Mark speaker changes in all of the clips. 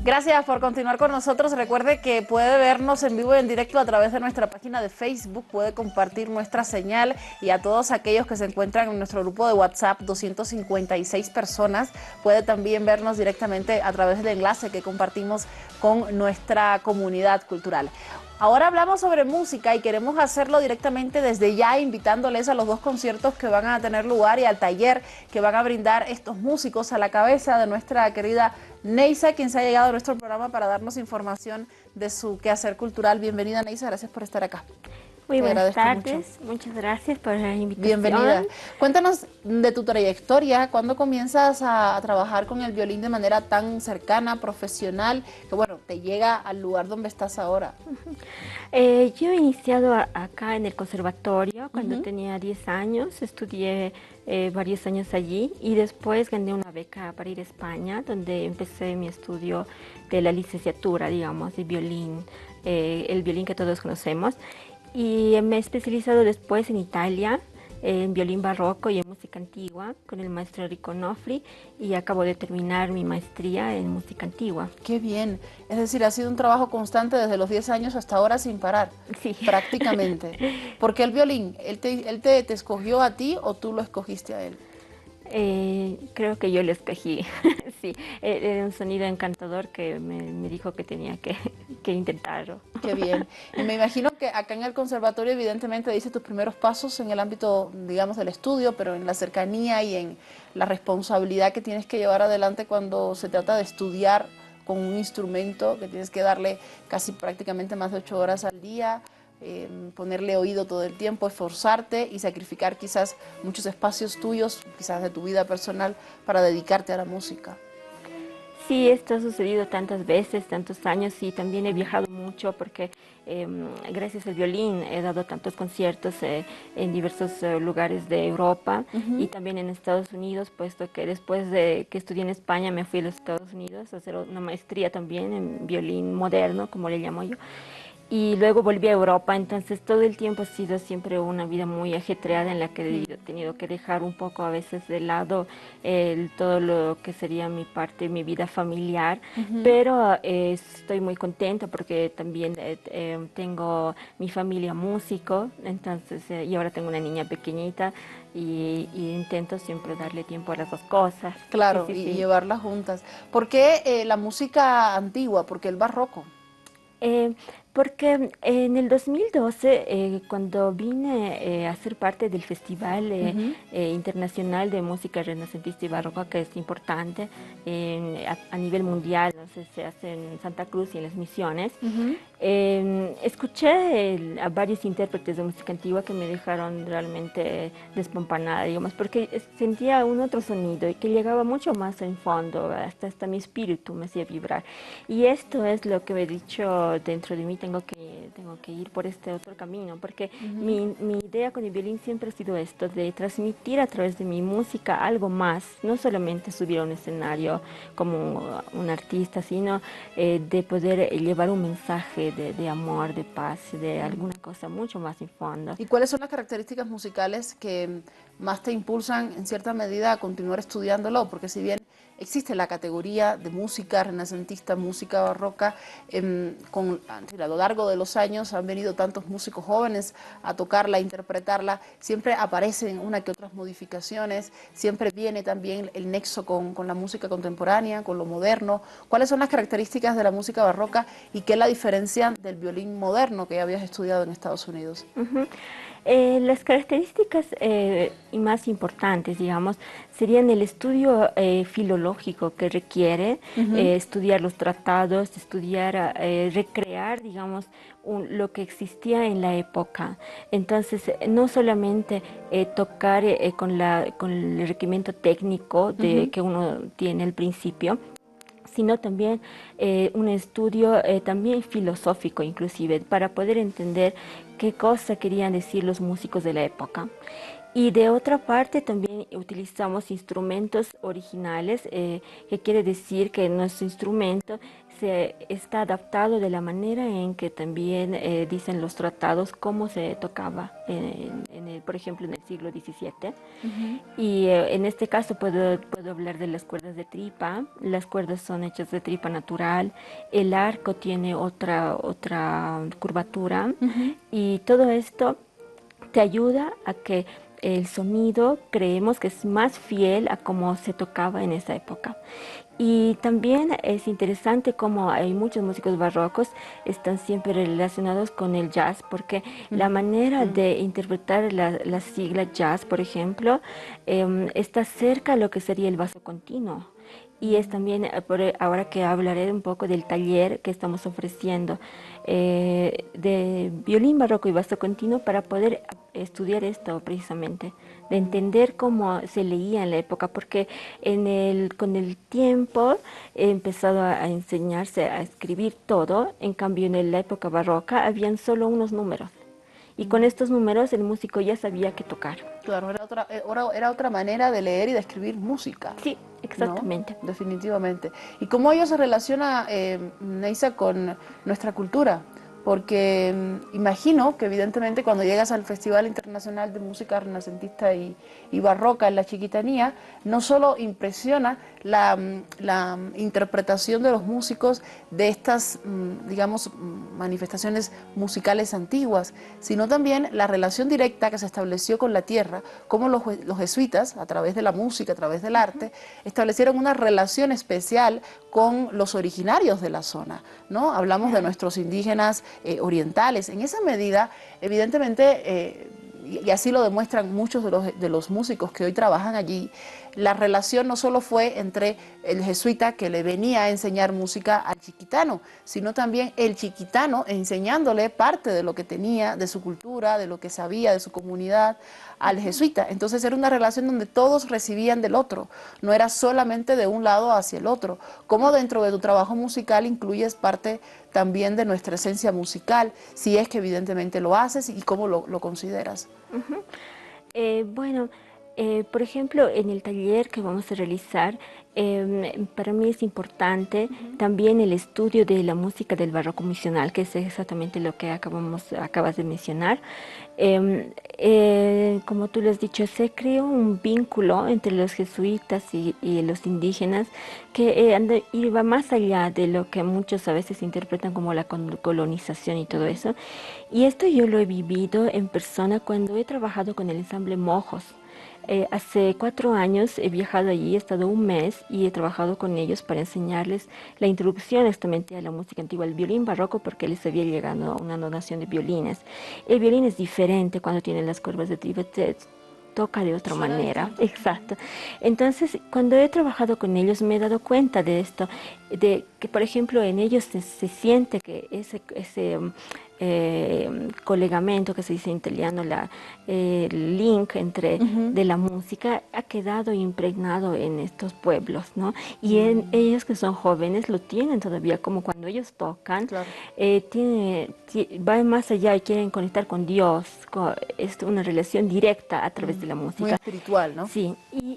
Speaker 1: Gracias por continuar con nosotros. Recuerde que puede vernos en vivo y en directo a través de nuestra página de Facebook, puede compartir nuestra señal y a todos aquellos que se encuentran en nuestro grupo de WhatsApp, 256 personas, puede también vernos directamente a través del enlace que compartimos con nuestra comunidad cultural. Ahora hablamos sobre música y queremos hacerlo directamente desde ya, invitándoles a los dos conciertos que van a tener lugar y al taller que van a brindar estos músicos, a la cabeza de nuestra querida Neisa, quien se ha llegado a nuestro programa para darnos información de su quehacer cultural. Bienvenida, Neisa, gracias por estar acá.
Speaker 2: Muy buenas tardes,
Speaker 1: mucho.
Speaker 2: Muchas gracias por la invitación.
Speaker 1: Bienvenida. Cuéntanos de tu trayectoria, ¿cuándo comienzas a trabajar con el violín de manera tan cercana, profesional, que bueno, te llega al lugar donde estás ahora?
Speaker 2: Yo he iniciado acá en el conservatorio cuando tenía 10 años, estudié varios años allí y después gané una beca para ir a España, donde empecé mi estudio de la licenciatura, digamos, de violín, el violín que todos conocemos. Y me he especializado después en Italia, en violín barroco y en música antigua, con el maestro Enrico Onofri, y acabo de terminar mi maestría en música antigua.
Speaker 1: ¡Qué bien! Es decir, ha sido un trabajo constante desde los 10 años hasta ahora sin parar,
Speaker 2: Sí.
Speaker 1: prácticamente. ¿Por qué el violín? ¿Él te escogió a ti o tú lo escogiste a él?
Speaker 2: Creo que yo lo escogí, sí, era un sonido encantador que me dijo que tenía que intentarlo.
Speaker 1: Qué bien. Y me imagino que acá en el conservatorio evidentemente diste tus primeros pasos en el ámbito, digamos, del estudio, pero en la cercanía y en la responsabilidad que tienes que llevar adelante cuando se trata de estudiar con un instrumento que tienes que darle casi prácticamente más de 8 horas al día, ponerle oído todo el tiempo, esforzarte y sacrificar quizás muchos espacios tuyos, quizás de tu vida personal, para dedicarte a la música.
Speaker 2: Sí, esto ha sucedido tantas veces, tantos años, y también he viajado mucho porque gracias al violín he dado tantos conciertos en diversos lugares de Europa y también en Estados Unidos, puesto que después de que estudié en España me fui a los Estados Unidos a hacer una maestría también en violín moderno, como le llamo yo. Y luego volví a Europa, entonces todo el tiempo ha sido siempre una vida muy ajetreada en la que he tenido que dejar un poco a veces de lado todo lo que sería mi parte, mi vida familiar, pero estoy muy contenta porque también tengo mi familia músico, entonces y ahora tengo una niña pequeñita y intento siempre darle tiempo a las dos cosas.
Speaker 1: Claro,
Speaker 2: Sí, sí,
Speaker 1: y
Speaker 2: sí.
Speaker 1: llevarlas juntas. ¿Por qué la música antigua? ¿Por qué el barroco?
Speaker 2: Eh, Porque en el 2012, cuando vine a ser parte del Festival Internacional de Música Renacentista y Barroca, que es importante a nivel mundial, no sé, se hace en Santa Cruz y en las Misiones, escuché a varios intérpretes de música antigua que me dejaron realmente despampanada, digamos, porque sentía un otro sonido y que llegaba mucho más en fondo, hasta mi espíritu me hacía vibrar. Y esto es lo que he dicho dentro de mí, tengo que ir por este otro camino, porque mi idea con el violín siempre ha sido esto, de transmitir a través de mi música algo más, no solamente subir a un escenario como un artista, sino de poder llevar un mensaje de amor, de paz, de alguna cosa mucho más en fondo.
Speaker 1: ¿Y cuáles son las características musicales que más te impulsan en cierta medida a continuar estudiándolo? Porque si bien existe la categoría de música renacentista, música barroca, a lo largo de los años han venido tantos músicos jóvenes a tocarla, a interpretarla, siempre aparecen una que otras modificaciones, siempre viene también el nexo con la música contemporánea, con lo moderno. ¿Cuáles son las características de la música barroca y qué la diferencian del violín moderno que ya habías estudiado en Estados Unidos?
Speaker 2: Las características más importantes, digamos, serían el estudio filológico que requiere estudiar los tratados, estudiar, recrear, digamos, lo que existía en la época. Entonces, no solamente tocar con el requerimiento técnico que uno tiene al principio, sino también un estudio también filosófico inclusive, para poder entender qué cosa querían decir los músicos de la época. Y de otra parte también utilizamos instrumentos originales, que quiere decir que nuestro instrumento se está adaptado de la manera en que también dicen los tratados cómo se tocaba, por ejemplo, en el siglo XVII.
Speaker 1: Ujú.
Speaker 2: Y en este caso puedo hablar de las cuerdas de tripa. Las cuerdas son hechas de tripa natural. El arco tiene otra curvatura.
Speaker 1: Ujú.
Speaker 2: Y todo esto te ayuda a que el sonido creemos que es más fiel a cómo se tocaba en esa época. Y también es interesante cómo hay muchos músicos barrocos están siempre relacionados con el jazz, porque la
Speaker 1: Ujú.
Speaker 2: manera de interpretar la sigla jazz, por ejemplo, está cerca a lo que sería el basso continuo. Y es también, ahora que hablaré un poco del taller que estamos ofreciendo de violín barroco y basso continuo para poder estudiar esto precisamente, de entender cómo se leía en la época, porque con el tiempo he empezado a enseñarse a escribir todo, en cambio en la época barroca habían solo unos números. Y con estos números el músico ya sabía qué tocar.
Speaker 1: Claro, era otra manera de leer y de escribir música,
Speaker 2: Sí,
Speaker 1: ¿no?
Speaker 2: exactamente.
Speaker 1: Definitivamente. ¿Y cómo ello se relaciona, Neisa, con nuestra cultura? Porque imagino que evidentemente cuando llegas al Festival Internacional de Música Renacentista y Barroca en la Chiquitanía, no solo impresiona la interpretación de los músicos de estas, digamos, manifestaciones musicales antiguas, sino también la relación directa que se estableció con la tierra, cómo los jesuitas, a través de la música, a través del arte, establecieron una relación especial con los originarios de la zona, ¿no? Hablamos de
Speaker 2: Claro.
Speaker 1: nuestros indígenas orientales. En esa medida, evidentemente, y así lo demuestran muchos de los músicos que hoy trabajan allí, la relación no solo fue entre el jesuita que le venía a enseñar música al chiquitano, sino también el chiquitano enseñándole parte de lo que tenía, de su cultura, de lo que sabía, de su comunidad, al jesuita. Entonces era una relación donde todos recibían del otro, no era solamente de un lado hacia el otro. Cómo dentro de tu trabajo musical incluyes parte también de nuestra esencia musical, si es que evidentemente lo haces y cómo lo consideras.
Speaker 2: Ujú. Bueno, por ejemplo, en el taller que vamos a realizar, para mí es importante también el estudio de la música del barroco misional, que es exactamente lo que acabas de mencionar. Como tú lo has dicho, se creó un vínculo entre los jesuitas y los indígenas que iba más allá de lo que muchos a veces interpretan como la colonización y todo eso. Y esto yo lo he vivido en persona cuando he trabajado con el ensamble Mojos. Hace 4 años he viajado allí, he estado un mes y he trabajado con ellos para enseñarles la introducción justamente a la música antigua, el violín barroco, porque les había llegado una donación de violines. El violín es diferente cuando tiene las cuerdas de tripa, toca de otra
Speaker 1: Suena
Speaker 2: manera,
Speaker 1: distinto.
Speaker 2: exacto. Entonces, cuando he trabajado con ellos me he dado cuenta de esto, de que, por ejemplo, en ellos se siente que ese colegamento que se dice en italiano, el link entre
Speaker 1: Ujú.
Speaker 2: de la música ha quedado impregnado en estos pueblos, ¿no? Y
Speaker 1: Mm,
Speaker 2: ellos que son jóvenes lo tienen todavía, como cuando ellos tocan,
Speaker 1: claro.
Speaker 2: va más allá y quieren conectar con Dios, es una relación directa a través de la
Speaker 1: Muy
Speaker 2: música.
Speaker 1: espiritual, ¿no?
Speaker 2: Sí,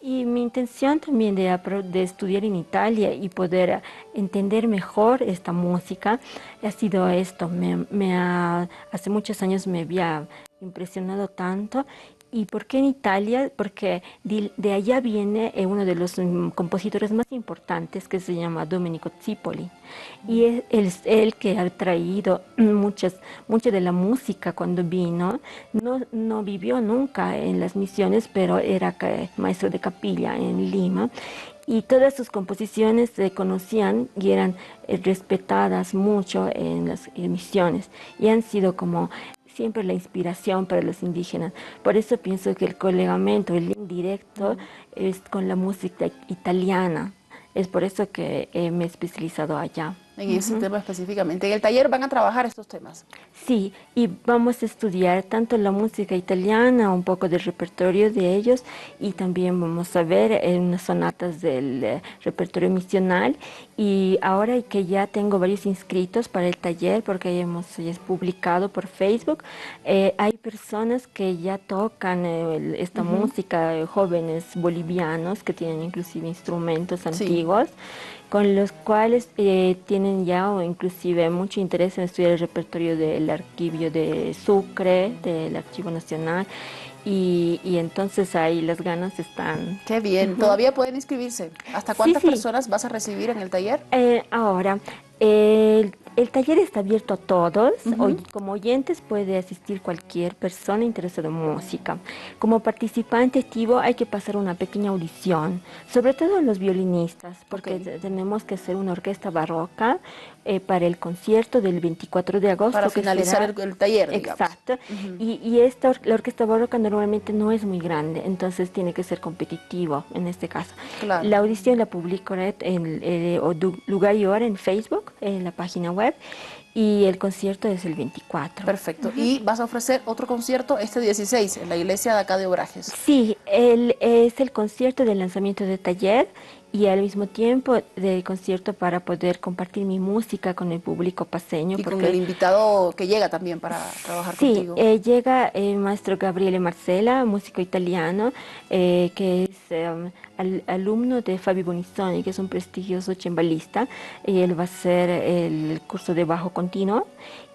Speaker 2: y mi intención también de estudiar en Italia y poder entender mejor esta música ha sido esto. Hace muchos años me había impresionado tanto. ¿Y por qué en Italia? Porque de allá viene uno de los compositores más importantes que se llama Domenico Zipoli. Y es él que ha traído mucha de la música cuando vino. No vivió nunca en las misiones, pero era maestro de capilla en Lima. Y todas sus composiciones se conocían y eran respetadas mucho en las misiones. Y han sido como siempre la inspiración para los indígenas. Por eso pienso que el colegamento, el link directo es con la música italiana. Es por eso que me he especializado allá.
Speaker 1: en ese tema específicamente. En el taller van a trabajar estos temas.
Speaker 2: Sí, y vamos a estudiar tanto la música italiana, un poco del repertorio de ellos, y también vamos a ver unas sonatas del repertorio misional. Y ahora que ya tengo varios inscritos para el taller, porque ya es publicado por Facebook, hay personas que ya tocan esta música, jóvenes bolivianos que tienen inclusive instrumentos antiguos, con los cuales tienen ya o inclusive mucho interés en estudiar el repertorio del archivio de Sucre, del Archivo Nacional, y entonces ahí las ganas están.
Speaker 1: Qué bien, todavía pueden inscribirse. ¿Hasta cuántas personas vas a recibir en el taller?
Speaker 2: Ahora, el taller está abierto a todos, como oyentes puede asistir cualquier persona interesada en música. Como participante activo hay que pasar una pequeña audición, sobre todo los violinistas, porque tenemos que hacer una orquesta barroca para el concierto del 24 de agosto.
Speaker 1: Para finalizar el taller, digamos.
Speaker 2: Exacto, y la orquesta barroca normalmente no es muy grande, entonces tiene que ser competitivo en este caso.
Speaker 1: Claro.
Speaker 2: La audición la publico en lugar y hora en Facebook, en la página web, y el concierto es el 24.
Speaker 1: Perfecto. ¿Y vas a ofrecer otro concierto este 16 en la iglesia de acá de Obrajes?
Speaker 2: Sí, es el concierto de lanzamiento de taller y al mismo tiempo de concierto para poder compartir mi música con el público paseño.
Speaker 1: Y con el invitado que llega también para trabajar contigo.
Speaker 2: Sí, llega el maestro Gabriele Marcella, músico italiano, que es alumno de Fabio Bonissoni, que es un prestigioso cembalista, y él va a hacer el curso de bajo continuo.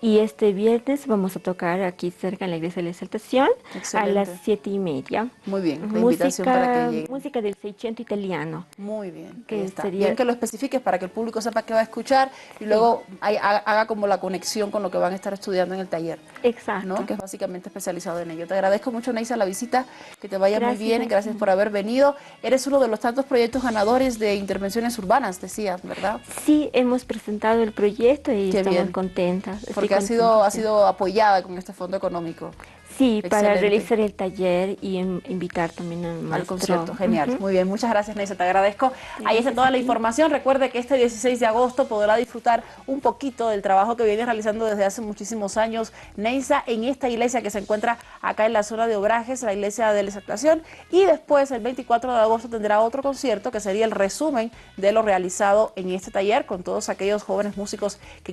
Speaker 2: Y este viernes vamos a tocar aquí cerca en la iglesia de la Exaltación. Excelente. A las 7:30.
Speaker 1: Muy bien, la invitación para que llegue.
Speaker 2: Música del Seicento italiano.
Speaker 1: Muy bien, bien que lo especifiques para que el público sepa qué va a escuchar y luego haga como la conexión con lo que van a estar estudiando en el taller.
Speaker 2: Exacto.
Speaker 1: ¿No? Que es básicamente especializado en ello. Te agradezco mucho, Neisa, la visita, que te vaya muy bien, gracias por haber venido. Eres uno de los tantos proyectos ganadores de intervenciones urbanas, decías, ¿verdad?
Speaker 2: Sí, hemos presentado el proyecto y estamos contentas.
Speaker 1: Porque ha sido apoyada con este fondo económico.
Speaker 2: Sí, para realizar el taller y invitar también al
Speaker 1: concierto. Genial, muy bien, muchas gracias, Neisa, te agradezco. Ahí está toda la información. Recuerde que este 16 de agosto podrá disfrutar un poquito del trabajo que viene realizando desde hace muchísimos años Neisa en esta iglesia que se encuentra acá en la zona de Obrajes, la iglesia de la Exaltación, y después el 24 de agosto tendrá otro concierto que sería el resumen de lo realizado en este taller con todos aquellos jóvenes músicos que